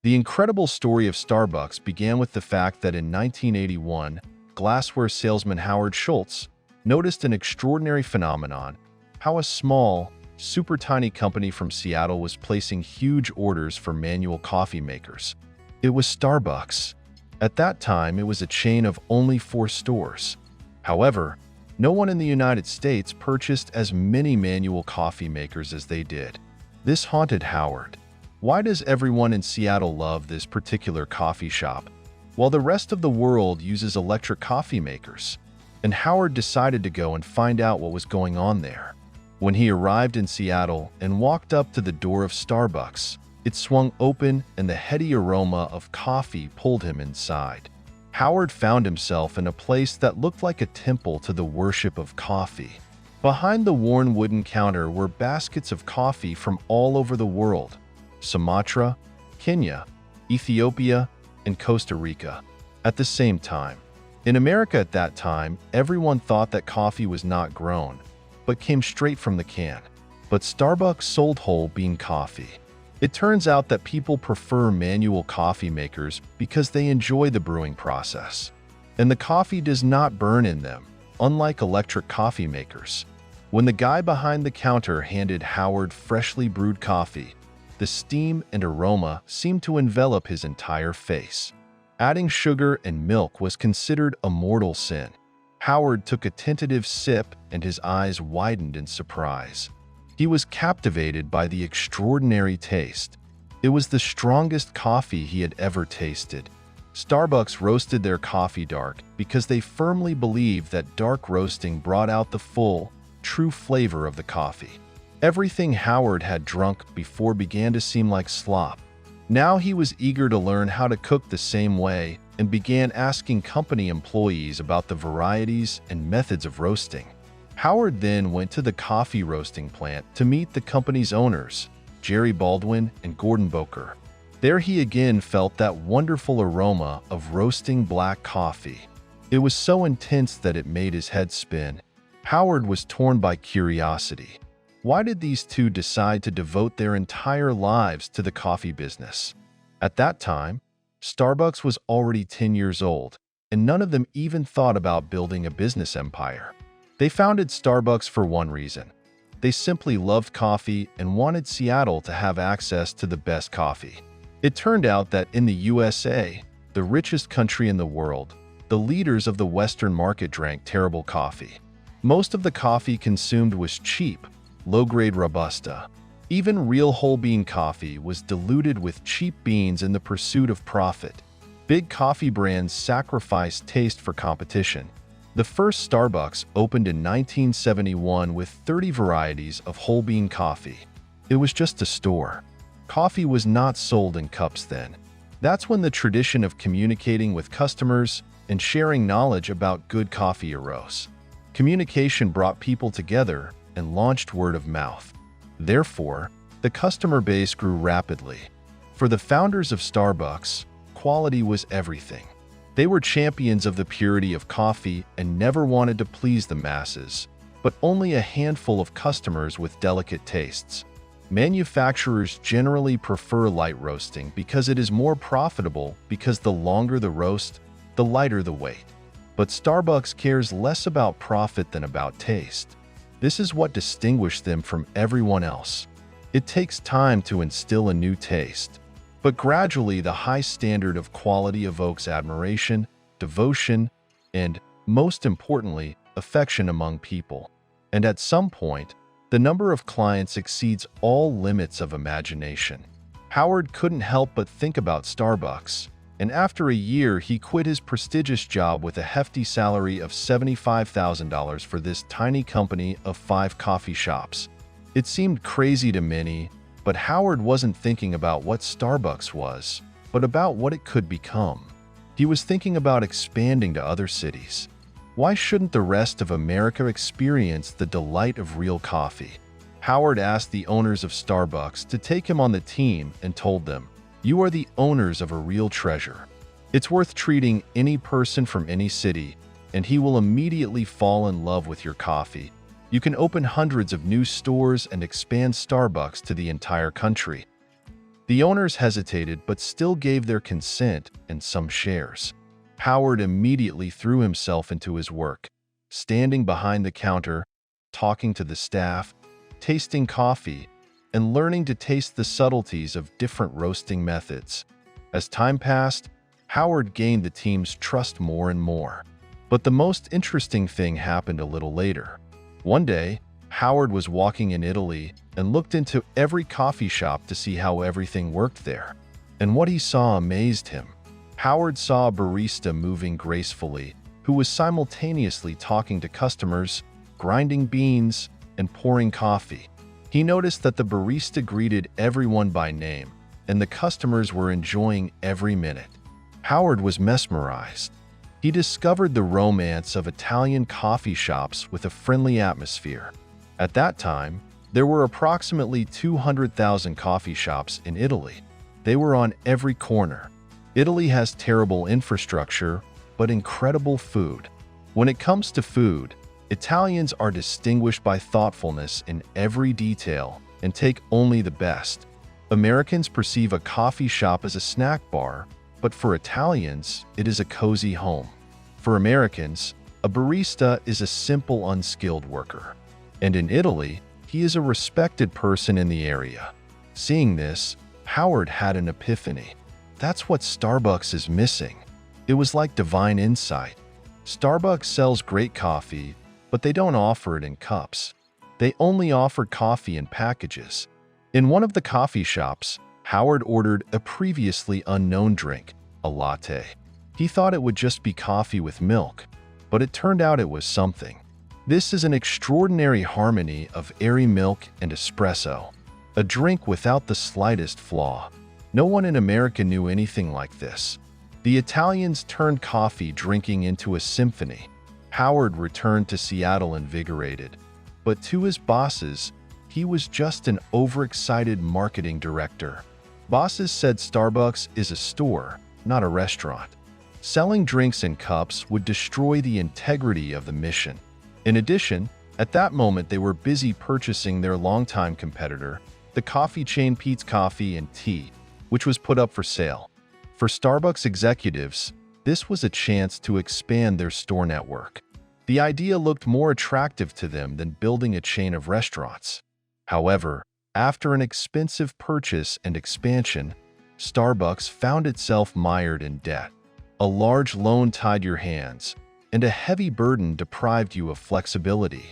The incredible story of Starbucks began with the fact that in 1981, glassware salesman Howard Schultz noticed an extraordinary phenomenon: how a small, super tiny company from Seattle was placing huge orders for manual coffee makers. It was Starbucks. At that time, it was a chain of only 4 stores. However, no one in the United States purchased as many manual coffee makers as they did. This haunted Howard. Why does everyone in Seattle love this particular coffee shop, while the rest of the world uses electric coffee makers? And Howard decided to go and find out what was going on there. When he arrived in Seattle and walked up to the door of Starbucks, it swung open and the heady aroma of coffee pulled him inside. Howard found himself in a place that looked like a temple to the worship of coffee. Behind the worn wooden counter were baskets of coffee from all over the world: Sumatra, Kenya, Ethiopia, and Costa Rica. At the same time, in America at that time, everyone thought that coffee was not grown, but came straight from the can. But Starbucks sold whole bean coffee. It turns out that people prefer manual coffee makers because they enjoy the brewing process, and the coffee does not burn in them, unlike electric coffee makers. When the guy behind the counter handed Howard freshly brewed coffee, the steam and aroma seemed to envelop his entire face. Adding sugar and milk was considered a mortal sin. Howard took a tentative sip and his eyes widened in surprise. He was captivated by the extraordinary taste. It was the strongest coffee he had ever tasted. Starbucks roasted their coffee dark because they firmly believed that dark roasting brought out the full, true flavor of the coffee. Everything Howard had drunk before began to seem like slop. Now he was eager to learn how to cook the same way and began asking company employees about the varieties and methods of roasting. Howard then went to the coffee roasting plant to meet the company's owners, Jerry Baldwin and Gordon Boker. There he again felt that wonderful aroma of roasting black coffee. It was so intense that it made his head spin. Howard was torn by curiosity. Why did these two decide to devote their entire lives to the coffee business? At that time, Starbucks was already 10 years old, and none of them even thought about building a business empire. They founded Starbucks for one reason. They simply loved coffee and wanted Seattle to have access to the best coffee. It turned out that in the USA, the richest country in the world, the leaders of the Western market drank terrible coffee. Most of the coffee consumed was cheap, low-grade Robusta. Even real whole bean coffee was diluted with cheap beans in the pursuit of profit. Big coffee brands sacrificed taste for competition. The first Starbucks opened in 1971 with 30 varieties of whole bean coffee. It was just a store. Coffee was not sold in cups then. That's when the tradition of communicating with customers and sharing knowledge about good coffee arose. Communication brought people together and launched word of mouth. Therefore, the customer base grew rapidly. For the founders of Starbucks, quality was everything. They were champions of the purity of coffee and never wanted to please the masses, but only a handful of customers with delicate tastes. Manufacturers generally prefer light roasting because it is more profitable, because the longer the roast, the lighter the weight. But Starbucks cares less about profit than about taste. This is what distinguished them from everyone else. It takes time to instill a new taste. But gradually, the high standard of quality evokes admiration, devotion, and, most importantly, affection among people. And at some point, the number of clients exceeds all limits of imagination. Howard couldn't help but think about Starbucks, and after a year, he quit his prestigious job with a hefty salary of $75,000 for this tiny company of 5 coffee shops. It seemed crazy to many, but Howard wasn't thinking about what Starbucks was, but about what it could become. He was thinking about expanding to other cities. Why shouldn't the rest of America experience the delight of real coffee? Howard asked the owners of Starbucks to take him on the team and told them, "You are the owners of a real treasure. It's worth treating any person from any city, and he will immediately fall in love with your coffee. You can open hundreds of new stores and expand Starbucks to the entire country." The owners hesitated but still gave their consent and some shares. Howard immediately threw himself into his work, standing behind the counter, talking to the staff, tasting coffee, and learning to taste the subtleties of different roasting methods. As time passed, Howard gained the team's trust more and more. But the most interesting thing happened a little later. One day, Howard was walking in Italy and looked into every coffee shop to see how everything worked there. And what he saw amazed him. Howard saw a barista moving gracefully, who was simultaneously talking to customers, grinding beans, and pouring coffee. He noticed that the barista greeted everyone by name, and the customers were enjoying every minute. Howard was mesmerized. He discovered the romance of Italian coffee shops with a friendly atmosphere. At that time, there were approximately 200,000 coffee shops in Italy. They were on every corner. Italy has terrible infrastructure, but incredible food. When it comes to food, Italians are distinguished by thoughtfulness in every detail and take only the best. Americans perceive a coffee shop as a snack bar, but for Italians, it is a cozy home. For Americans, a barista is a simple, unskilled worker. And in Italy, he is a respected person in the area. Seeing this, Howard had an epiphany. That's what Starbucks is missing. It was like divine insight. Starbucks sells great coffee, but they don't offer it in cups. They only offer coffee in packages. In one of the coffee shops, Howard ordered a previously unknown drink, a latte. He thought it would just be coffee with milk, but it turned out it was something. This is an extraordinary harmony of airy milk and espresso, a drink without the slightest flaw. No one in America knew anything like this. The Italians turned coffee drinking into a symphony. Howard returned to Seattle invigorated, but to his bosses, he was just an overexcited marketing director. Bosses said Starbucks is a store, not a restaurant. Selling drinks in cups would destroy the integrity of the mission. In addition, at that moment they were busy purchasing their longtime competitor, the coffee chain Peet's Coffee and Tea, which was put up for sale. For Starbucks executives, this was a chance to expand their store network. The idea looked more attractive to them than building a chain of restaurants. However, after an expensive purchase and expansion, Starbucks found itself mired in debt. A large loan tied your hands, and a heavy burden deprived you of flexibility.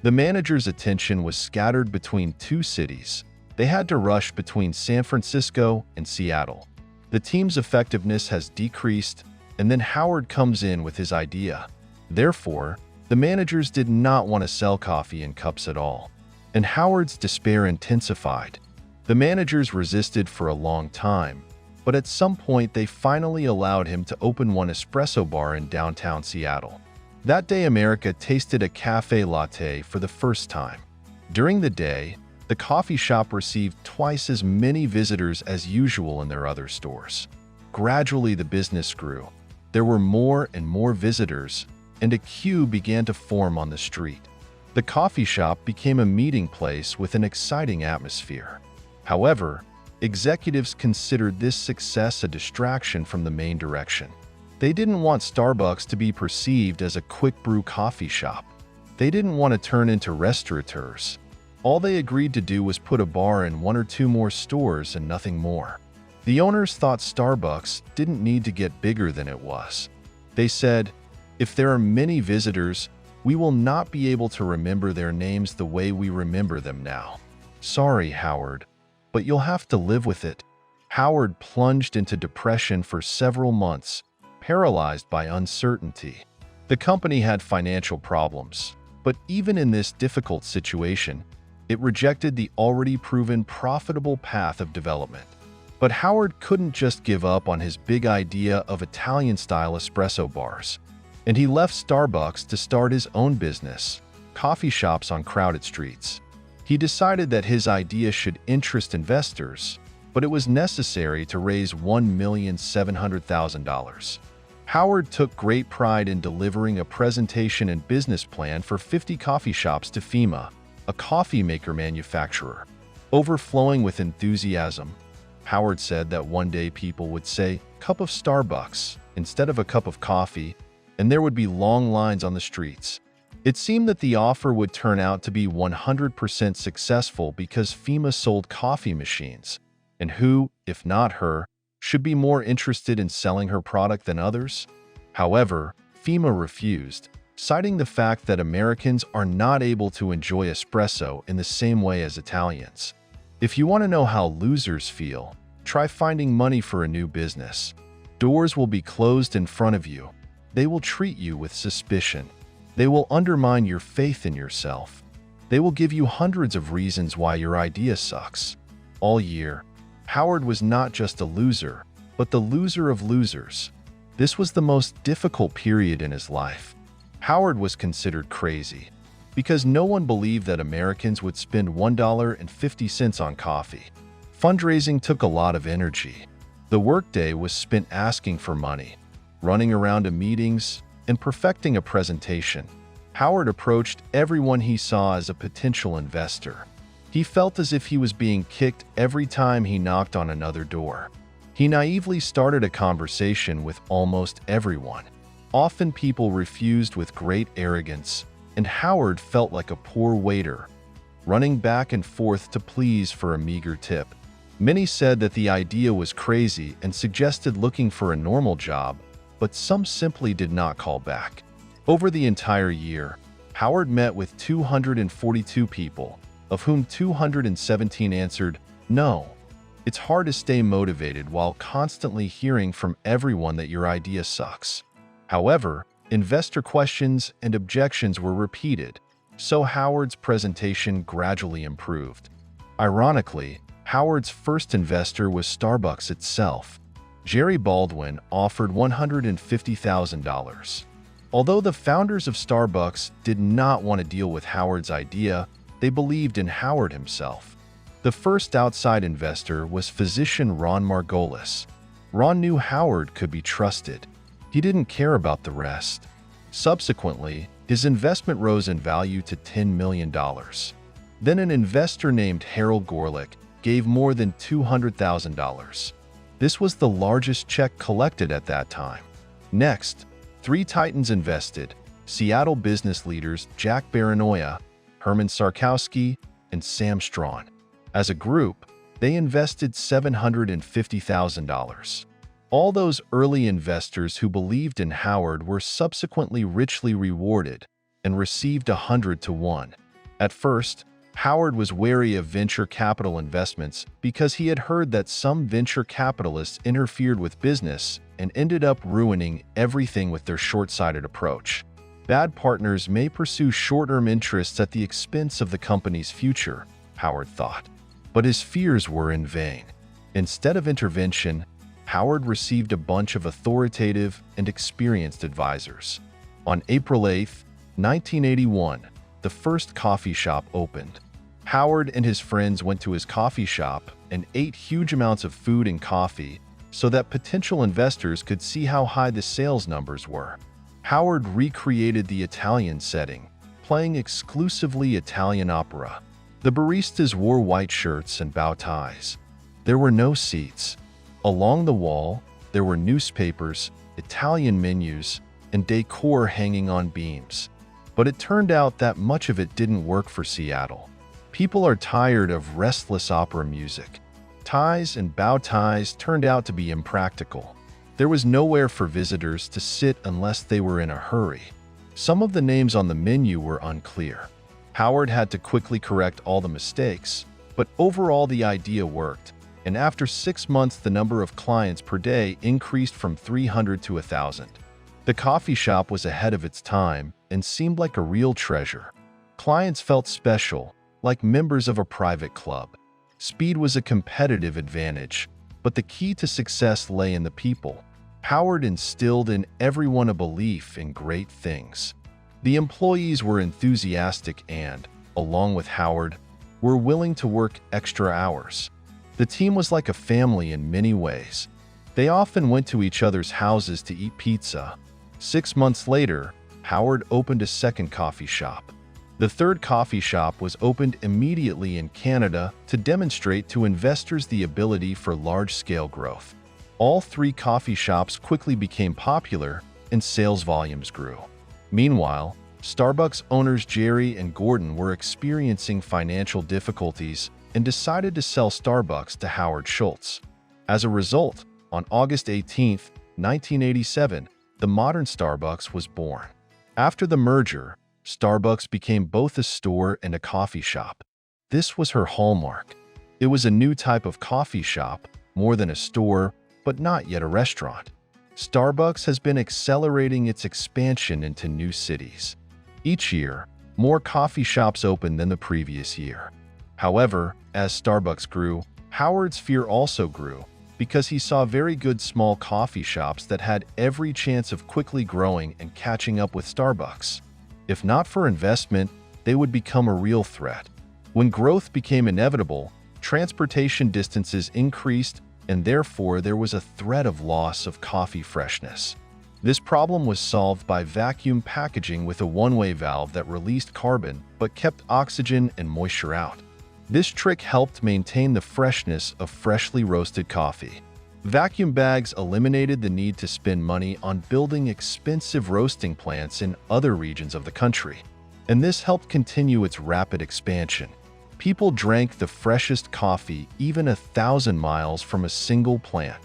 The manager's attention was scattered between two cities. They had to rush between San Francisco and Seattle. The team's effectiveness has decreased, and then Howard comes in with his idea. Therefore, the managers did not want to sell coffee in cups at all, and Howard's despair intensified. The managers resisted for a long time, but at some point they finally allowed him to open one espresso bar in downtown Seattle. That day, America tasted a cafe latte for the first time. During the day, the coffee shop received twice as many visitors as usual in their other stores. Gradually, the business grew. There were more and more visitors, and a queue began to form on the street. The coffee shop became a meeting place with an exciting atmosphere. However, executives considered this success a distraction from the main direction. They didn't want Starbucks to be perceived as a quick brew coffee shop. They didn't want to turn into restaurateurs. All they agreed to do was put a bar in one or two more stores and nothing more. The owners thought Starbucks didn't need to get bigger than it was. They said, "If there are many visitors, we will not be able to remember their names the way we remember them now. Sorry, Howard, but you'll have to live with it." Howard plunged into depression for several months, paralyzed by uncertainty. The company had financial problems, but even in this difficult situation, it rejected the already proven profitable path of development. But Howard couldn't just give up on his big idea of Italian-style espresso bars, and he left Starbucks to start his own business, coffee shops on crowded streets. He decided that his idea should interest investors, but it was necessary to raise $1,700,000. Howard took great pride in delivering a presentation and business plan for 50 coffee shops to FEMA, a coffee maker manufacturer. Overflowing with enthusiasm, Howard said that one day people would say, "Cup of Starbucks," instead of a cup of coffee, and there would be long lines on the streets. It seemed that the offer would turn out to be 100% successful because FEMA sold coffee machines, and who, if not her, should be more interested in selling her product than others? However, FEMA refused, citing the fact that Americans are not able to enjoy espresso in the same way as Italians. If you want to know how losers feel, try finding money for a new business. Doors will be closed in front of you. They will treat you with suspicion. They will undermine your faith in yourself. They will give you hundreds of reasons why your idea sucks. All year, Howard was not just a loser, but the loser of losers. This was the most difficult period in his life. Howard was considered crazy because no one believed that Americans would spend $1.50 on coffee. Fundraising took a lot of energy. The workday was spent asking for money, running around to meetings, and perfecting a presentation. Howard approached everyone he saw as a potential investor. He felt as if he was being kicked every time he knocked on another door. He naively started a conversation with almost everyone. Often people refused with great arrogance, and Howard felt like a poor waiter, running back and forth to please for a meager tip. Many said that the idea was crazy and suggested looking for a normal job, but some simply did not call back. Over the entire year, Howard met with 242 people, of whom 217 answered no. It's hard to stay motivated while constantly hearing from everyone that your idea sucks. However, investor questions and objections were repeated, so Howard's presentation gradually improved. Ironically, Howard's first investor was Starbucks itself. Jerry Baldwin offered $150,000. Although the founders of Starbucks did not want to deal with Howard's idea, they believed in Howard himself. The first outside investor was physician Ron Margolis. Ron knew Howard could be trusted. He didn't care about the rest. Subsequently, his investment rose in value to $10 million. Then an investor named Harold Gorlick gave more than $200,000. This was the largest check collected at that time. Next, three titans invested: Seattle business leaders Jack Baranoia, Herman Sarkowski, and Sam Strawn. As a group, they invested $750,000. All those early investors who believed in Howard were subsequently richly rewarded and received 100 to 1. At first, Howard was wary of venture capital investments because he had heard that some venture capitalists interfered with business and ended up ruining everything with their short-sighted approach. Bad partners may pursue short-term interests at the expense of the company's future, Howard thought. But his fears were in vain. Instead of intervention, Howard received a bunch of authoritative and experienced advisors. On April 8, 1981, the first coffee shop opened. Howard and his friends went to his coffee shop and ate huge amounts of food and coffee so that potential investors could see how high the sales numbers were. Howard recreated the Italian setting, playing exclusively Italian opera. The baristas wore white shirts and bow ties. There were no seats. Along the wall, there were newspapers, Italian menus, and decor hanging on beams. But it turned out that much of it didn't work for Seattle. People are tired of restless opera music. Ties and bow ties turned out to be impractical. There was nowhere for visitors to sit unless they were in a hurry. Some of the names on the menu were unclear. Howard had to quickly correct all the mistakes, but overall the idea worked, and after 6 months the number of clients per day increased from 300 to 1,000. The coffee shop was ahead of its time and seemed like a real treasure. Clients felt special, like members of a private club. Speed was a competitive advantage, but the key to success lay in the people. Howard instilled in everyone a belief in great things. The employees were enthusiastic and, along with Howard, were willing to work extra hours. The team was like a family in many ways. They often went to each other's houses to eat pizza. 6 months later, Howard opened a second coffee shop. The third coffee shop was opened immediately in Canada to demonstrate to investors the ability for large-scale growth. All three coffee shops quickly became popular and sales volumes grew. Meanwhile, Starbucks owners Jerry and Gordon were experiencing financial difficulties and decided to sell Starbucks to Howard Schultz. As a result, on August 18, 1987, the modern Starbucks was born. After the merger, Starbucks became both a store and a coffee shop. This was her hallmark. It was a new type of coffee shop, more than a store, but not yet a restaurant. Starbucks has been accelerating its expansion into new cities. Each year, more coffee shops open than the previous year. However, as Starbucks grew, Howard's fear also grew because he saw very good small coffee shops that had every chance of quickly growing and catching up with Starbucks. If not for investment, they would become a real threat. When growth became inevitable, transportation distances increased, and therefore there was a threat of loss of coffee freshness. This problem was solved by vacuum packaging with a one-way valve that released carbon but kept oxygen and moisture out. This trick helped maintain the freshness of freshly roasted coffee. Vacuum bags eliminated the need to spend money on building expensive roasting plants in other regions of the country, and this helped continue its rapid expansion. People drank the freshest coffee even 1,000 miles from a single plant.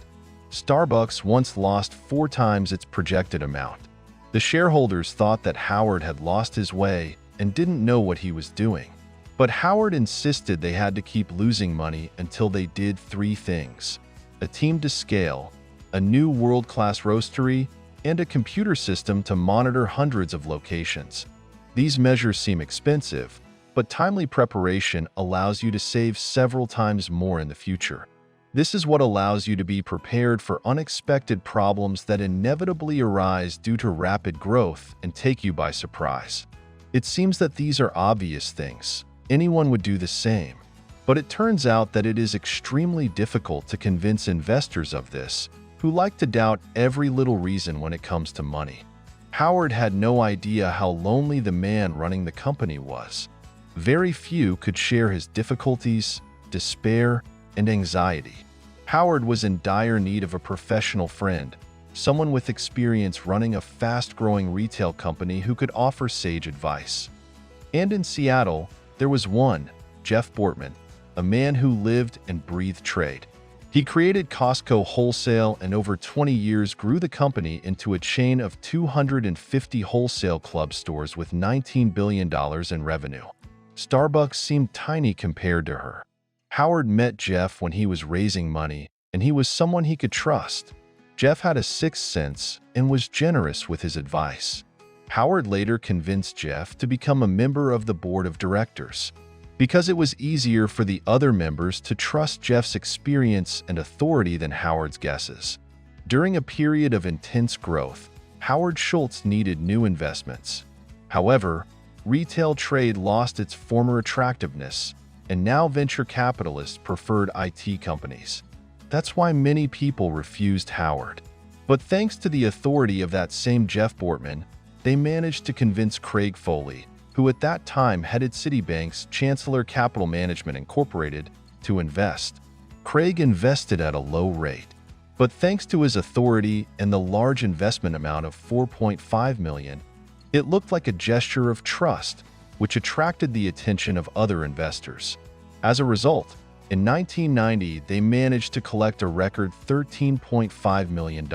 Starbucks once lost 4 times its projected amount. The shareholders thought that Howard had lost his way and didn't know what he was doing. But Howard insisted they had to keep losing money until they did 3 things: a team to scale, a new world-class roastery, and a computer system to monitor hundreds of locations. These measures seem expensive, but timely preparation allows you to save several times more in the future. This is what allows you to be prepared for unexpected problems that inevitably arise due to rapid growth and take you by surprise. It seems that these are obvious things. Anyone would do the same. But it turns out that it is extremely difficult to convince investors of this, who like to doubt every little reason when it comes to money. Howard had no idea how lonely the man running the company was. Very few could share his difficulties, despair, and anxiety. Howard was in dire need of a professional friend, someone with experience running a fast-growing retail company who could offer sage advice. And in Seattle, there was one, Jeff Bortman, a man who lived and breathed trade. He created Costco Wholesale and over 20 years grew the company into a chain of 250 wholesale club stores with $19 billion in revenue. Starbucks seemed tiny compared to her. Howard met Jeff when he was raising money, and he was someone he could trust. Jeff had a sixth sense and was generous with his advice. Howard later convinced Jeff to become a member of the board of directors, because it was easier for the other members to trust Jeff's experience and authority than Howard's guesses. During a period of intense growth, Howard Schultz needed new investments. However, retail trade lost its former attractiveness, and now venture capitalists preferred IT companies. That's why many people refused Howard. But thanks to the authority of that same Jeff Bortman, they managed to convince Craig Foley, who at that time headed Citibank's Chancellor Capital Management Incorporated, to invest. Craig invested at a low rate, but thanks to his authority and the large investment amount of $4.5 million, it looked like a gesture of trust, which attracted the attention of other investors. As a result, in 1990, they managed to collect a record $13.5 million.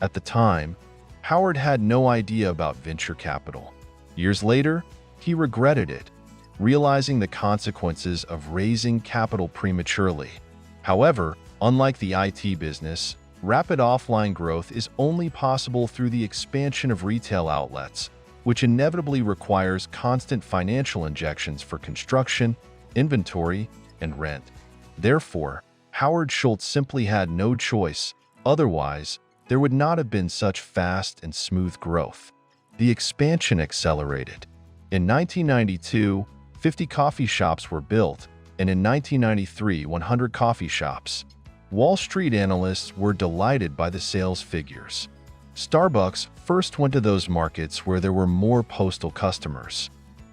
At the time, Howard had no idea about venture capital. Years later, he regretted it, realizing the consequences of raising capital prematurely. However, unlike the IT business, rapid offline growth is only possible through the expansion of retail outlets, which inevitably requires constant financial injections for construction, inventory, and rent. Therefore, Howard Schultz simply had no choice, otherwise, there would not have been such fast and smooth growth. The expansion accelerated. In 1992, 50 coffee shops were built, and in 1993, 100 coffee shops. Wall Street analysts were delighted by the sales figures. Starbucks first went to those markets where there were more postal customers.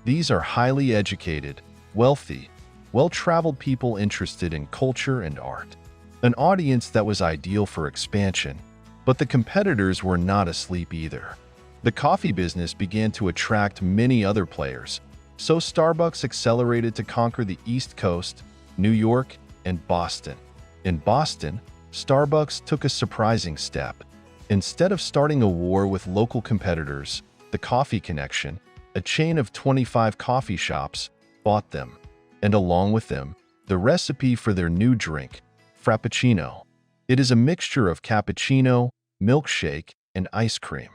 These are highly educated, wealthy, well-traveled people interested in culture and art. An audience that was ideal for expansion, but the competitors were not asleep either. The coffee business began to attract many other players, so Starbucks accelerated to conquer the East Coast, New York, and Boston. In Boston, Starbucks took a surprising step. Instead of starting a war with local competitors, the Coffee Connection, a chain of 25 coffee shops, bought them, and along with them, the recipe for their new drink, Frappuccino. It is a mixture of cappuccino, milkshake, and ice cream.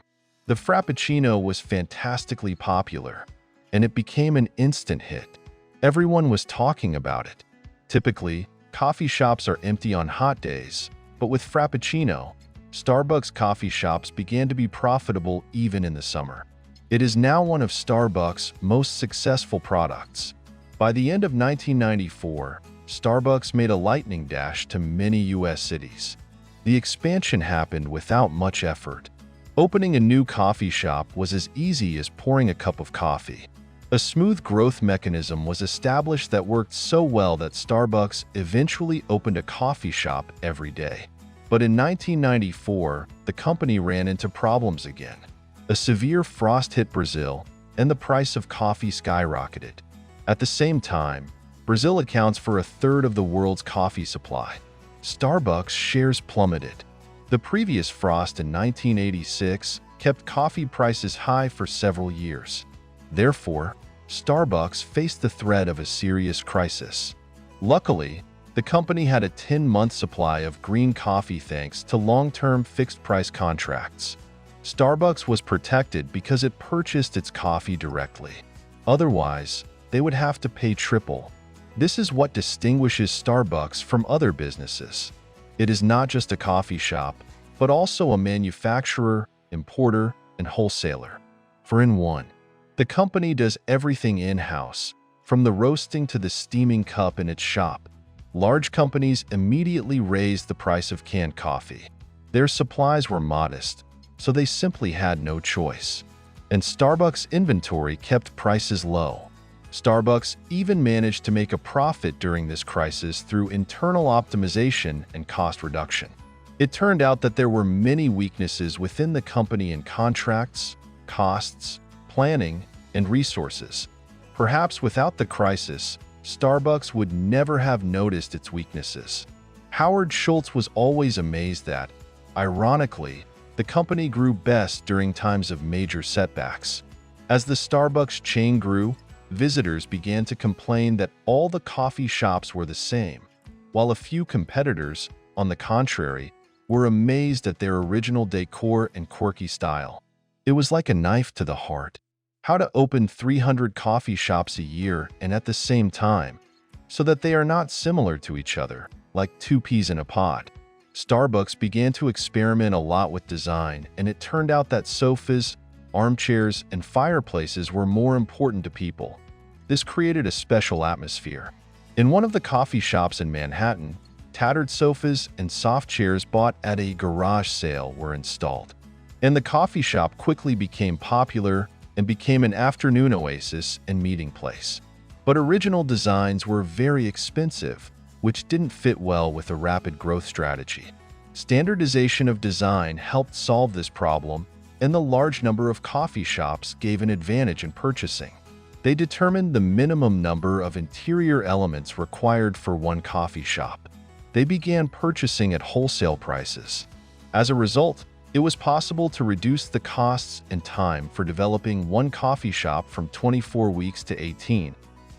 The Frappuccino was fantastically popular, and it became an instant hit. Everyone was talking about it. Typically, coffee shops are empty on hot days, but with Frappuccino, Starbucks coffee shops began to be profitable even in the summer. It is now one of Starbucks' most successful products. By the end of 1994, Starbucks made a lightning dash to many U.S. cities. The expansion happened without much effort. Opening a new coffee shop was as easy as pouring a cup of coffee. A smooth growth mechanism was established that worked so well that Starbucks eventually opened a coffee shop every day. But in 1994, the company ran into problems again. A severe frost hit Brazil, and the price of coffee skyrocketed. At the same time, Brazil accounts for a third of the world's coffee supply. Starbucks shares plummeted. The previous frost in 1986 kept coffee prices high for several years. Therefore, Starbucks faced the threat of a serious crisis. Luckily, the company had a 10-month supply of green coffee thanks to long-term fixed-price contracts. Starbucks was protected because it purchased its coffee directly. Otherwise, they would have to pay triple. This is what distinguishes Starbucks from other businesses. It is not just a coffee shop, but also a manufacturer, importer, and wholesaler. 4-in-1. The company does everything in-house, from the roasting to the steaming cup in its shop. Large companies immediately raised the price of canned coffee. Their supplies were modest, so they simply had no choice. And Starbucks' inventory kept prices low. Starbucks even managed to make a profit during this crisis through internal optimization and cost reduction. It turned out that there were many weaknesses within the company in contracts, costs, planning, and resources. Perhaps without the crisis, Starbucks would never have noticed its weaknesses. Howard Schultz was always amazed that, ironically, the company grew best during times of major setbacks. As the Starbucks chain grew, visitors began to complain that all the coffee shops were the same, while a few competitors, on the contrary, were amazed at their original decor and quirky style. It was like a knife to the heart. How to open 300 coffee shops a year and at the same time, so that they are not similar to each other, like two peas in a pod. Starbucks began to experiment a lot with design, and it turned out that sofas, armchairs, and fireplaces were more important to people. This created a special atmosphere. In one of the coffee shops in Manhattan, tattered sofas and soft chairs bought at a garage sale were installed. And the coffee shop quickly became popular and became an afternoon oasis and meeting place. But original designs were very expensive, which didn't fit well with a rapid growth strategy. Standardization of design helped solve this problem, and the large number of coffee shops gave an advantage in purchasing. They determined the minimum number of interior elements required for one coffee shop. They began purchasing at wholesale prices. As a result, it was possible to reduce the costs and time for developing one coffee shop from 24 weeks to 18,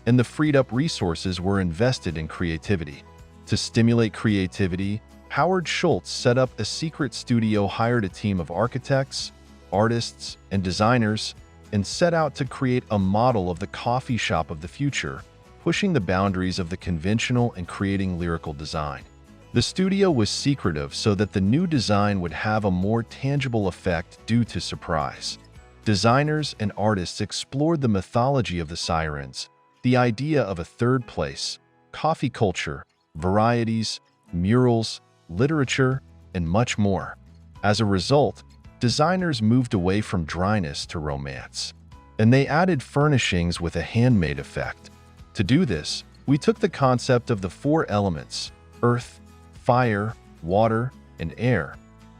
and the freed-up resources were invested in creativity. To stimulate creativity, Howard Schultz set up a secret studio, hired a team of architects, artists, and designers, and set out to create a model of the coffee shop of the future, pushing the boundaries of the conventional and creating lyrical design. The studio was secretive so that the new design would have a more tangible effect due to surprise. Designers and artists explored the mythology of the sirens, the idea of a third place, coffee culture, varieties, murals, literature, and much more. As a result, designers moved away from dryness to romance. and they added furnishings with a handmade effect. To do this, we took the concept of the four elements, earth, fire, water, and air,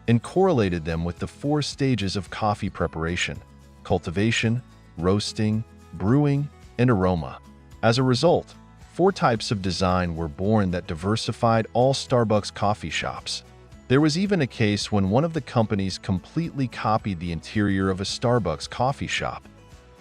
and correlated them with the four stages of coffee preparation: cultivation, roasting, brewing, and aroma. As a result, four types of design were born that diversified all Starbucks coffee shops. There was even a case when one of the companies completely copied the interior of a Starbucks coffee shop.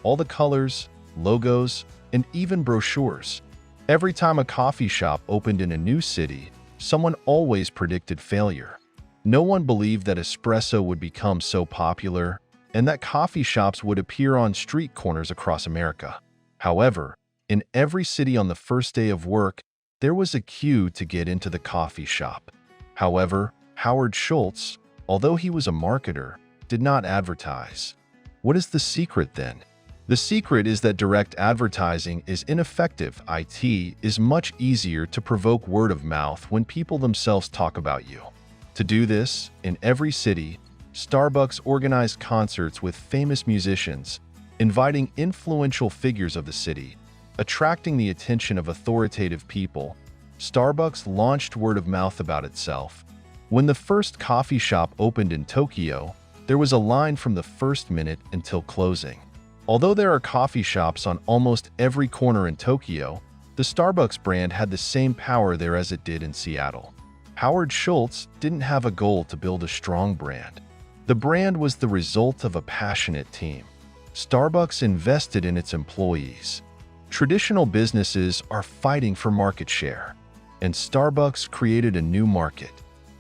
All the colors, logos, and even brochures. Every time a coffee shop opened in a new city, someone always predicted failure. No one believed that espresso would become so popular and that coffee shops would appear on street corners across America. However, in every city on the first day of work, there was a queue to get into the coffee shop. However, Howard Schultz, although he was a marketer, did not advertise. What is the secret then? The secret is that direct advertising is ineffective. It is much easier to provoke word of mouth when people themselves talk about you. To do this, in every city, Starbucks organized concerts with famous musicians, inviting influential figures of the city, attracting the attention of authoritative people. Starbucks launched word of mouth about itself. When the first coffee shop opened in Tokyo, there was a line from the first minute until closing. Although there are coffee shops on almost every corner in Tokyo, the Starbucks brand had the same power there as it did in Seattle. Howard Schultz didn't have a goal to build a strong brand. The brand was the result of a passionate team. Starbucks invested in its employees. Traditional businesses are fighting for market share, and Starbucks created a new market.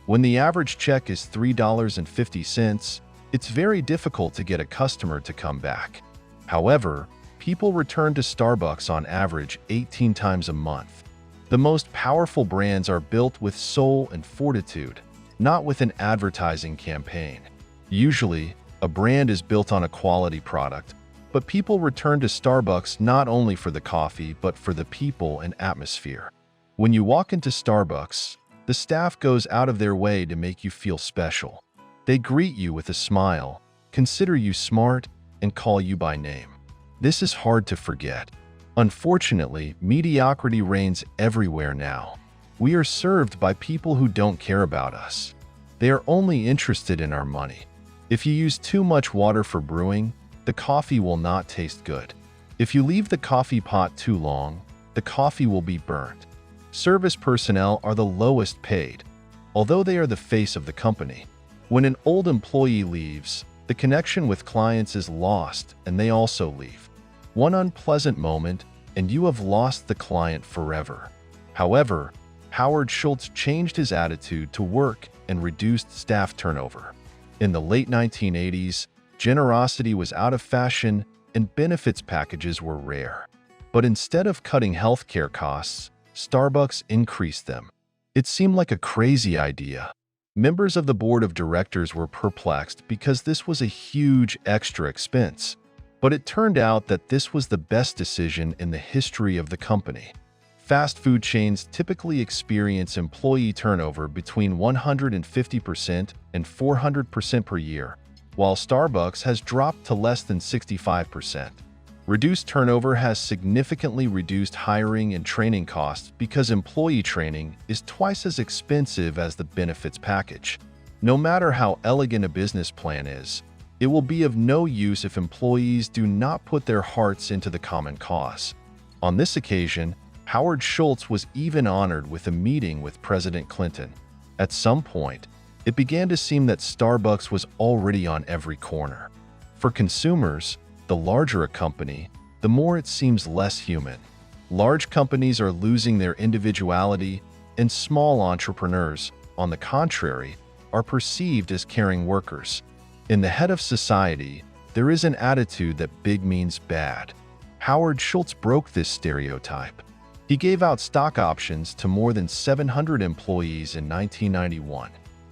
When the average check is $3.50, it's very difficult to get a customer to come back. However, people return to Starbucks on average 18 times a month. The most powerful brands are built with soul and fortitude, not with an advertising campaign. Usually, a brand is built on a quality product, but people return to Starbucks not only for the coffee but for the people and atmosphere. When you walk into Starbucks, the staff goes out of their way to make you feel special. They greet you with a smile, consider you smart, and call you by name. This is hard to forget. Unfortunately, mediocrity reigns everywhere now. We are served by people who don't care about us. They are only interested in our money. If you use too much water for brewing, the coffee will not taste good. If you leave the coffee pot too long, the coffee will be burnt. Service personnel are the lowest paid, although they are the face of the company. When an old employee leaves, the connection with clients is lost and they also leave. One unpleasant moment and you have lost the client forever. However, Howard Schultz changed his attitude to work and reduced staff turnover. In the late 1980s, generosity was out of fashion and benefits packages were rare. But instead of cutting healthcare costs, Starbucks increased them. It seemed like a crazy idea. Members of the board of directors were perplexed because this was a huge extra expense. But it turned out that this was the best decision in the history of the company. Fast food chains typically experience employee turnover between 150% and 400% per year, while Starbucks has dropped to less than 65%. Reduced turnover has significantly reduced hiring and training costs because employee training is twice as expensive as the benefits package. No matter how elegant a business plan is, it will be of no use if employees do not put their hearts into the common cause. On this occasion, Howard Schultz was even honored with a meeting with President Clinton. At some point, it began to seem that Starbucks was already on every corner. For consumers, the larger a company, the more it seems less human. Large companies are losing their individuality, and small entrepreneurs, on the contrary, are perceived as caring workers. In the head of society, there is an attitude that big means bad. Howard Schultz broke this stereotype. He gave out stock options to more than 700 employees in 1991.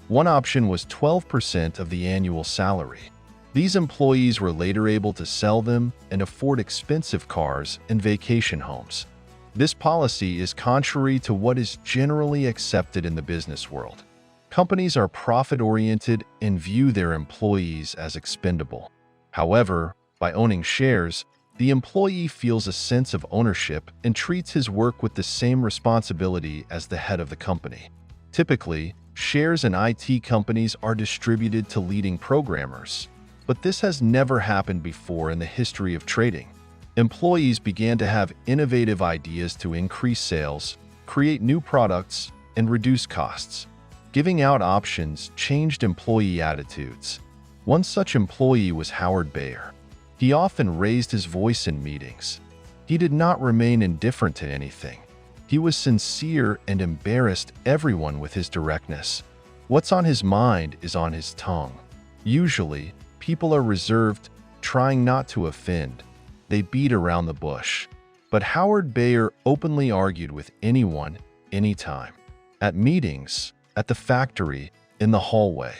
One option was 12% of the annual salary. These employees were later able to sell them and afford expensive cars and vacation homes. This policy is contrary to what is generally accepted in the business world. Companies are profit-oriented and view their employees as expendable. However, by owning shares, the employee feels a sense of ownership and treats his work with the same responsibility as the head of the company. Typically, shares in IT companies are distributed to leading programmers, but this has never happened before in the history of trading. Employees began to have innovative ideas to increase sales, create new products, and reduce costs. Giving out options changed employee attitudes. One such employee was Howard Bayer. He often raised his voice in meetings. He did not remain indifferent to anything. He was sincere and embarrassed everyone with his directness. What's on his mind is on his tongue. Usually, people are reserved, trying not to offend. They beat around the bush. But Howard Bayer openly argued with anyone, anytime. At meetings, at the factory, in the hallway.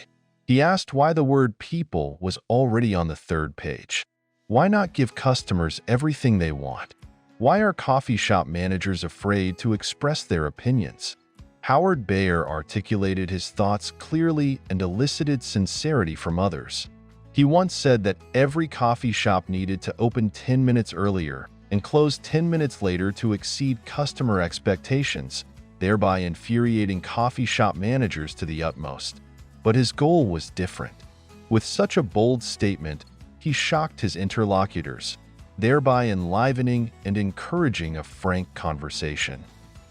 He asked why the word people was already on the third page. Why not give customers everything they want? Why are coffee shop managers afraid to express their opinions? Howard Bayer articulated his thoughts clearly and elicited sincerity from others. He once said that every coffee shop needed to open 10 minutes earlier and close 10 minutes later to exceed customer expectations, thereby infuriating coffee shop managers to the utmost. But his goal was different. With such a bold statement, he shocked his interlocutors, thereby enlivening and encouraging a frank conversation.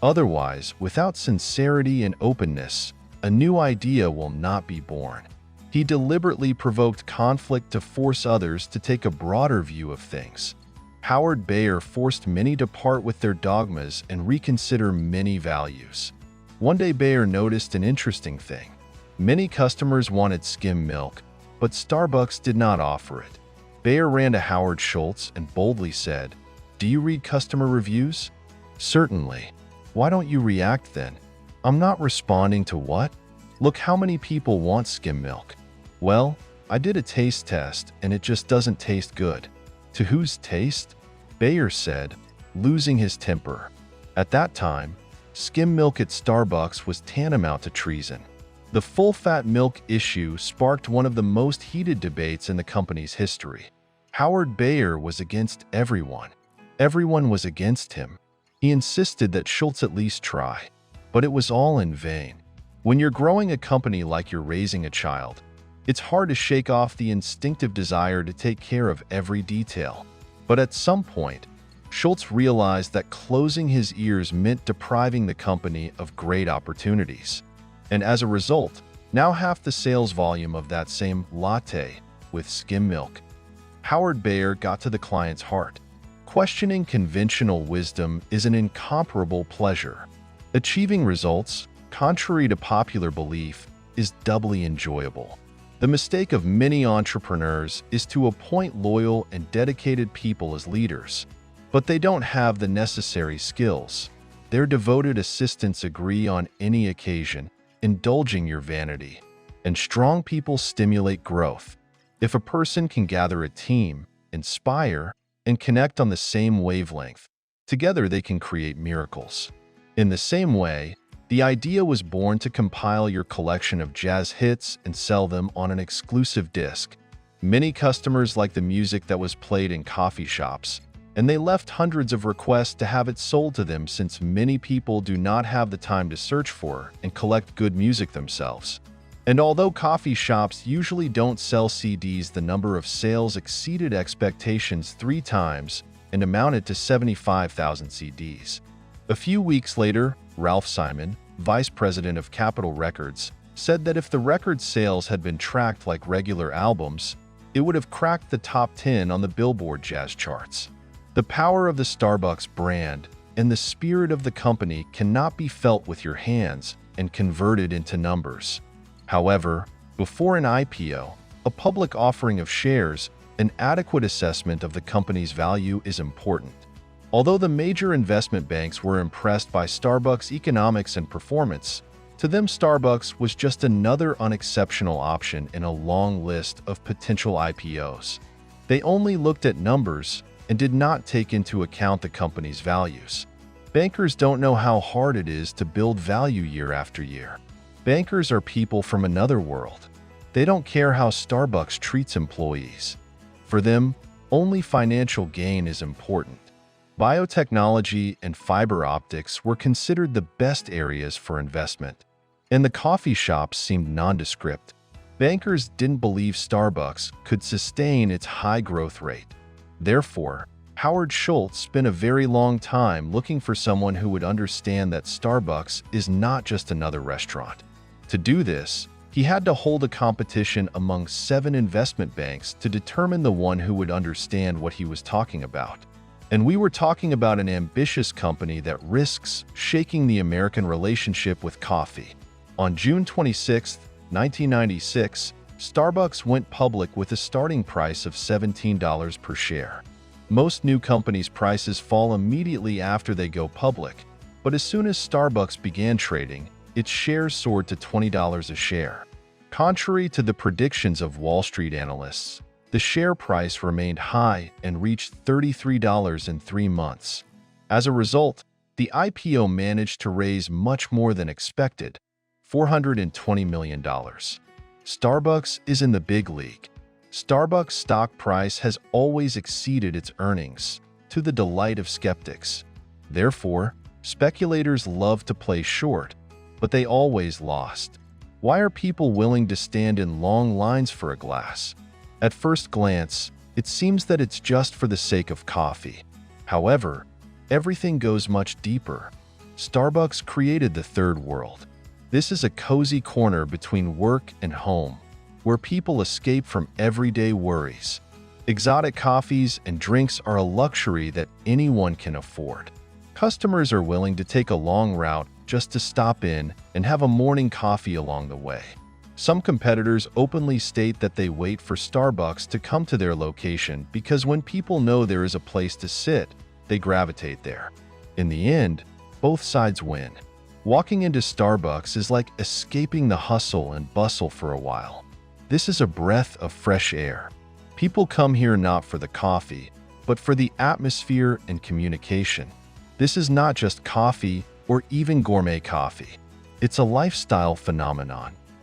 Otherwise, without sincerity and openness, a new idea will not be born. He deliberately provoked conflict to force others to take a broader view of things. Howard Bayer forced many to part with their dogmas and reconsider many values. One day Bayer noticed an interesting thing. Many customers wanted skim milk, but Starbucks did not offer it. Bayer ran to Howard Schultz and boldly said, "Do you read customer reviews?" "Certainly." "Why don't you react then?" "I'm not responding to what? Look how many people want skim milk." "Well, I did a taste test and it just doesn't taste good." "To whose taste?" Bayer said, losing his temper. At that time, skim milk at Starbucks was tantamount to treason. The full-fat milk issue sparked one of the most heated debates in the company's history. Howard Bayer was against everyone. Everyone was against him. He insisted that Schultz at least try. But it was all in vain. When you're growing a company like you're raising a child, it's hard to shake off the instinctive desire to take care of every detail. But at some point, Schultz realized that closing his ears meant depriving the company of great opportunities. And as a result, now half the sales volume of that same latte with skim milk. Howard Bayer got to the client's heart. Questioning conventional wisdom is an incomparable pleasure. Achieving results, contrary to popular belief, is doubly enjoyable. The mistake of many entrepreneurs is to appoint loyal and dedicated people as leaders, but they don't have the necessary skills. Their devoted assistants agree on any occasion, indulging your vanity. And strong people stimulate growth. If a person can gather a team, inspire, and connect on the same wavelength, together they can create miracles. In the same way, the idea was born to compile your collection of jazz hits and sell them on an exclusive disc. Many customers liked the music that was played in coffee shops, and they left hundreds of requests to have it sold to them since many people do not have the time to search for and collect good music themselves. And although coffee shops usually don't sell CDs, the number of sales exceeded expectations 3 times and amounted to 75,000 CDs. A few weeks later, Ralph Simon, vice president of Capitol Records, said that if the record sales had been tracked like regular albums, it would have cracked the top 10 on the Billboard jazz charts. The power of the Starbucks brand and the spirit of the company cannot be felt with your hands and converted into numbers. However, before an IPO, a public offering of shares, an adequate assessment of the company's value is important. Although the major investment banks were impressed by Starbucks' economics and performance, to them Starbucks was just another unexceptional option in a long list of potential IPOs. They only looked at numbers and did not take into account the company's values. Bankers don't know how hard it is to build value year after year. Bankers are people from another world. They don't care how Starbucks treats employees. For them, only financial gain is important. Biotechnology and fiber optics were considered the best areas for investment, and the coffee shops seemed nondescript. Bankers didn't believe Starbucks could sustain its high growth rate. Therefore, Howard Schultz spent a very long time looking for someone who would understand that Starbucks is not just another restaurant. To do this, he had to hold a competition among 7 investment banks to determine the one who would understand what he was talking about. And we were talking about an ambitious company that risks shaking the American relationship with coffee. On June 26, 1996, Starbucks went public with a starting price of $17 per share. Most new companies' prices fall immediately after they go public, but as soon as Starbucks began trading, its shares soared to $20 a share. Contrary to the predictions of Wall Street analysts, the share price remained high and reached $33 in 3 months. As a result, the IPO managed to raise much more than expected, $420 million. Starbucks is in the big league. Starbucks' stock price has always exceeded its earnings, to the delight of skeptics. Therefore, speculators love to play short, but they always lost. Why are people willing to stand in long lines for a glass? At first glance, it seems that it's just for the sake of coffee. However, everything goes much deeper. Starbucks created the third world. This is a cozy corner between work and home, where people escape from everyday worries. Exotic coffees and drinks are a luxury that anyone can afford. Customers are willing to take a long route just to stop in and have a morning coffee along the way. Some competitors openly state that they wait for Starbucks to come to their location because when people know there is a place to sit, they gravitate there. In the end, both sides win. Walking into Starbucks is like escaping the hustle and bustle for a while. This is a breath of fresh air. People come here not for the coffee, but for the atmosphere and communication. This is not just coffee or even gourmet coffee. It's a lifestyle phenomenon.